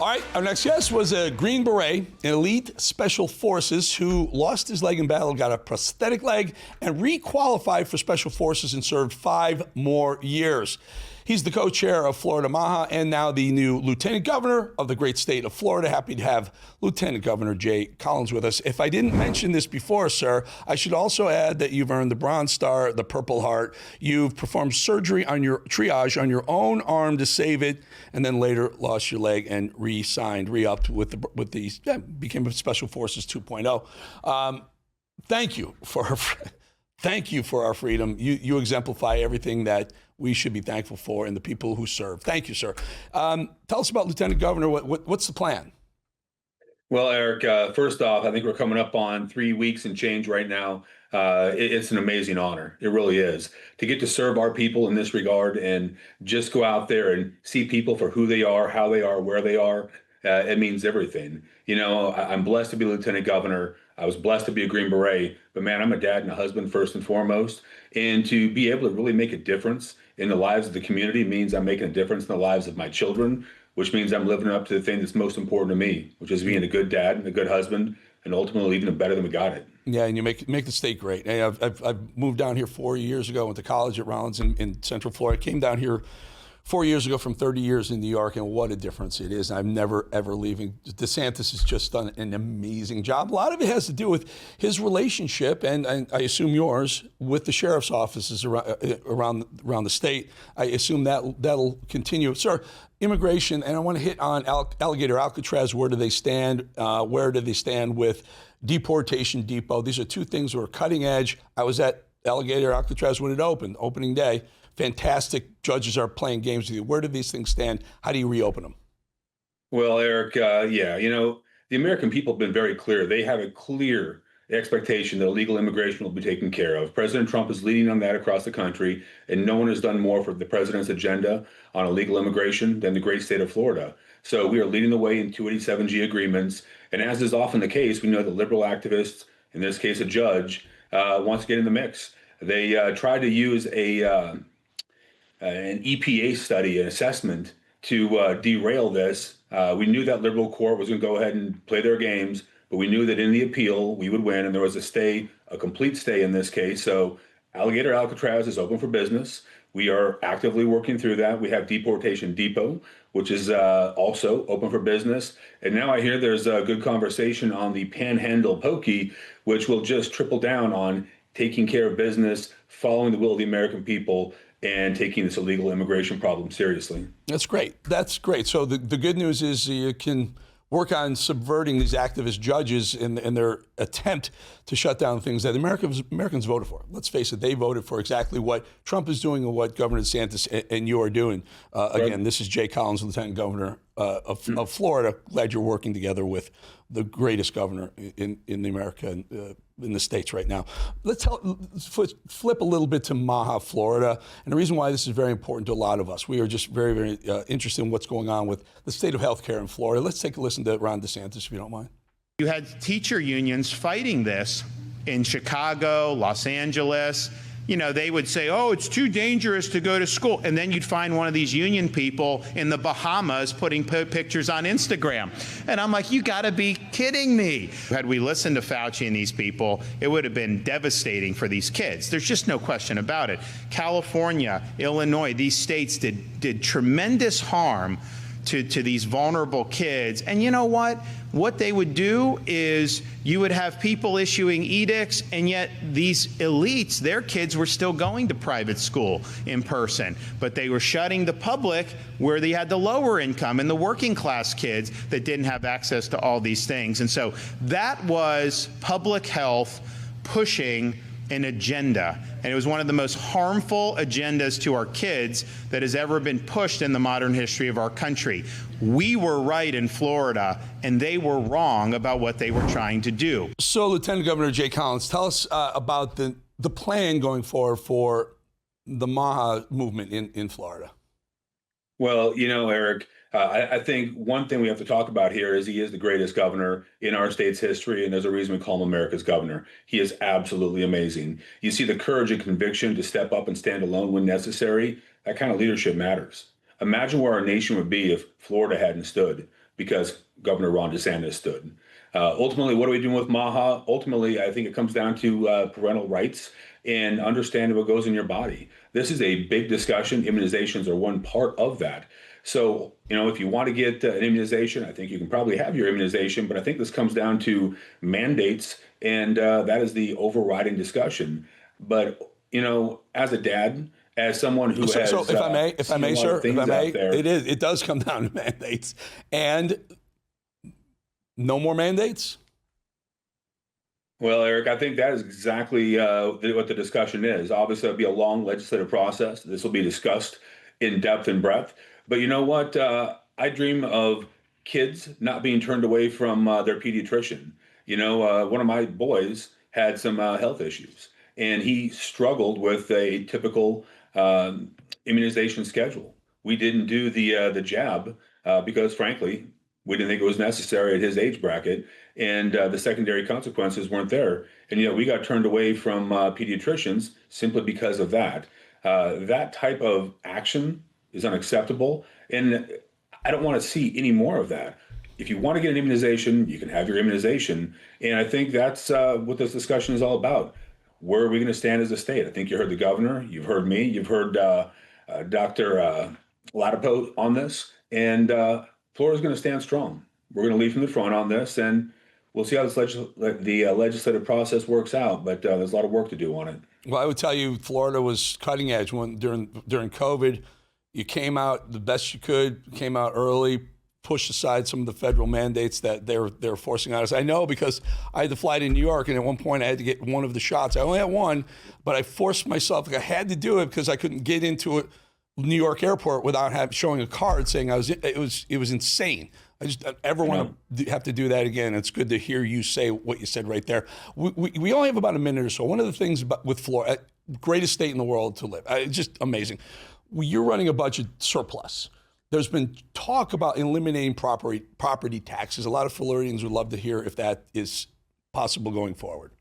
All right, our next guest was a Green Beret, an elite special forces who lost his leg in battle, got a prosthetic leg, and re-qualified for special forces and served 5 more years. He's the co-chair of Florida MAHA and now the new lieutenant governor of the great state of Florida. Happy to have Lieutenant Governor Jay Collins with us. If I didn't mention this before, sir, I should also add that you've earned the Bronze Star, the Purple Heart. You've performed surgery on your triage on your own arm to save it, and then later lost your leg and re-upped became a Special Forces 2.0. Thank you for our freedom. You exemplify everything that we should be thankful for and the people who serve. Thank you, sir. Tell us about Lieutenant Governor. What's the plan? Well, Eric, first off, I think we're coming up on 3 weeks and change right now. It's an amazing honor. It really is. To get to serve our people in this regard and just go out there and see people for who they are, how they are, where they are, it means everything. You know, I'm blessed to be Lieutenant Governor. I was blessed to be a Green Beret, but man, I'm a dad and a husband first and foremost. And to be able to really make a difference in the lives of the community means I'm making a difference in the lives of my children, which means I'm living up to the thing that's most important to me, which is being a good dad and a good husband, and ultimately leaving it better than we got it. Yeah, and you make the state great. I've moved down here 4 years ago, went to college at Rollins in Central Florida. Came down here 4 years ago from 30 years in New York, and what a difference it is. I'm never, ever leaving. DeSantis has just done an amazing job. A lot of it has to do with his relationship, and I assume yours, with the sheriff's offices around the state. I assume that'll continue. Sir, immigration, and I want to hit on Alligator Alcatraz. Where do they stand? Where do they stand with Deportation Depot? These are two things that are cutting edge. I was at Alligator Alcatraz when it opened, opening day. Fantastic. Judges are playing games with you. Where do these things stand? How do you reopen them? Well, Eric, yeah, you know, the American people have been very clear. They have a clear expectation that illegal immigration will be taken care of. President Trump is leading on that across the country, and no one has done more for the president's agenda on illegal immigration than the great state of Florida. So we are leading the way in 287G agreements. And as is often the case, we know that liberal activists, in this case a judge, wants to get in the mix. They tried to use an EPA study, an assessment, to derail this. We knew that liberal court was going to go ahead and play their games, but we knew that in the appeal we would win, and there was a complete stay in this case. So Alligator Alcatraz is open for business. We are actively working through that. We have Deportation Depot, which is also open for business. And now I hear there's a good conversation on the Panhandle Pokey, which will just triple down on taking care of business, following the will of the American people, and taking this illegal immigration problem seriously. That's great. That's great. So the good news is you can work on subverting these activist judges in their attempt to shut down things that Americans voted for. Let's face it, they voted for exactly what Trump is doing and what Governor DeSantis and you are doing. Again, this is Jay Collins, Lieutenant Governor of Florida. Glad you're working together with the greatest governor in America and in the States right now. Let's flip a little bit to MAHA, Florida. And the reason why this is very important to a lot of us, we are just very, very interested in what's going on with the state of healthcare in Florida. Let's take a listen to Ron DeSantis, if you don't mind. You had teacher unions fighting this in Chicago, Los Angeles. You know, they would say, oh, it's too dangerous to go to school. And then you'd find one of these union people in the Bahamas putting pictures on Instagram. And I'm like, you gotta be kidding me. Had we listened to Fauci and these people, it would have been devastating for these kids. There's just no question about it. California, Illinois, these states did tremendous harm to these vulnerable kids. And you know what? What they would do is you would have people issuing edicts, and yet these elites, their kids were still going to private school in person, but they were shutting the public where they had the lower income and the working class kids that didn't have access to all these things. And so that was public health pushing an agenda, and it was one of the most harmful agendas to our kids that has ever been pushed in the modern history of our country. We were right in Florida, and they were wrong about what they were trying to do. So, Lieutenant Governor Jay Collins, tell us about the plan going forward for the MAHA movement in Florida. Well, you know, Eric, I think one thing we have to talk about here is he is the greatest governor in our state's history, and there's a reason we call him America's governor. He is absolutely amazing. You see the courage and conviction to step up and stand alone when necessary. That kind of leadership matters. Imagine where our nation would be if Florida hadn't stood. because Governor Ron DeSantis stood. Ultimately, what are we doing with MAHA? Ultimately, I think it comes down to parental rights and understanding what goes in your body. This is a big discussion. Immunizations are one part of that. So, if you want to get an immunization, I think you can probably have your immunization, but I think this comes down to mandates, and that is the overriding discussion. But, as a dad, as someone who has, so if I may, sir, it does come down to mandates, and no more mandates. Well, Eric, I think that is exactly what the discussion is. Obviously, it'll be a long legislative process. This will be discussed in depth and breadth. But you know what? I dream of kids not being turned away from their pediatrician. One of my boys had some health issues, and he struggled with a typical immunization schedule. We didn't do the jab because, frankly, we didn't think it was necessary at his age bracket, and the secondary consequences weren't there. And we got turned away from pediatricians simply because of that. That type of action is unacceptable, and I don't want to see any more of that. If you want to get an immunization, you can have your immunization, and I think that's what this discussion is all about. Where are we going to stand as a state? I think you heard the governor, you've heard me, you've heard Dr. Latipo on this, and Florida's going to stand strong. We're going to lead from the front on this, and we'll see how this legislative process works out. But there's a lot of work to do on it. Well, I would tell you, Florida was cutting edge during COVID. You came out the best you could, came out early, pushed aside some of the federal mandates that they're forcing on us. I know because I had to fly to New York, and at one point I had to get one of the shots. I only had one, but I forced myself. I had to do it because I couldn't get into a New York airport without showing a card saying I was. It was insane. I just don't ever want to have to do that again. It's good to hear you say what you said right there. We only have about a minute or so. One of the things with Florida, greatest state in the world to live, it's just amazing. You're running a budget surplus. There's been talk about eliminating property taxes. A lot of Floridians would love to hear if that is possible going forward.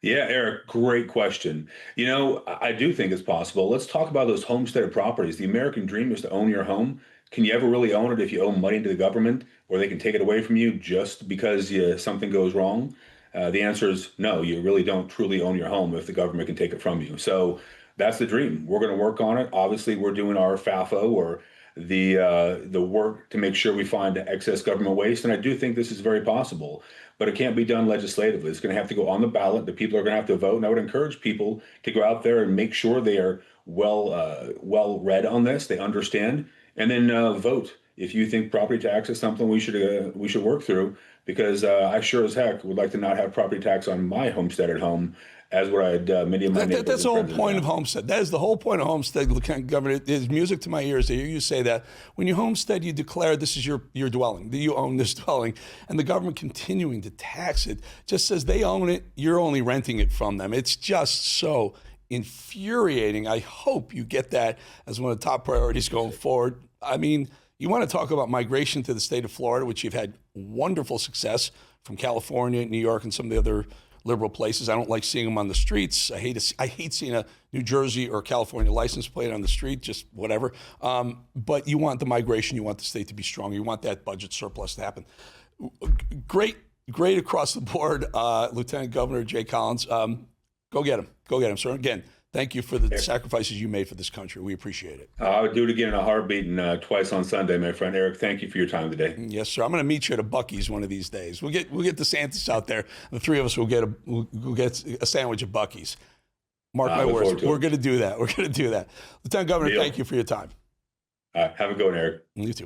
Yeah, Eric, great question. I do think it's possible. Let's talk about those homesteaded properties. The American dream is to own your home. Can you ever really own it if you owe money to the government, or they can take it away from you just because something goes wrong? The answer is no, you really don't truly own your home if the government can take it from you. So that's the dream. We're going to work on it. Obviously, we're doing our FAFO, or the work to make sure we find excess government waste. And I do think this is very possible, but it can't be done legislatively. It's going to have to go on the ballot. The people are going to have to vote. And I would encourage people to go out there and make sure they are well read on this. They understand, and then vote. If you think property tax is something we should work through, because I sure as heck would like to not have property tax on my homesteaded home, as what I had many of my neighbors. That's the whole point of homestead. That is the whole point of homestead, Lieutenant Governor. It is music to my ears to hear you say that. When you homestead, you declare this is your dwelling, that you own this dwelling, and the government continuing to tax it just says they own it, you're only renting it from them. It's just so infuriating. I hope you get that as one of the top priorities going forward. I mean, you want to talk about migration to the state of Florida, which you've had wonderful success from California, New York, and some of the other liberal places. I don't like seeing them on the streets. I hate seeing a New Jersey or California license plate on the street, just whatever. But you want the migration. You want the state to be strong. You want that budget surplus to happen. Great across the board, Lieutenant Governor Jay Collins. Go get him, sir. Again, thank you for the sacrifices you made for this country. We appreciate it. I would do it again in a heartbeat, and twice on Sunday, my friend. Eric, thank you for your time today. Yes, sir. I'm going to meet you at a Buc-ee's one of these days. We'll get DeSantis out there. The three of us will get a sandwich at Buc-ee's. Mark my words. We're going to do that. We're going to do that. Lieutenant Governor, thank you for your time. Have a good one, Eric. You too.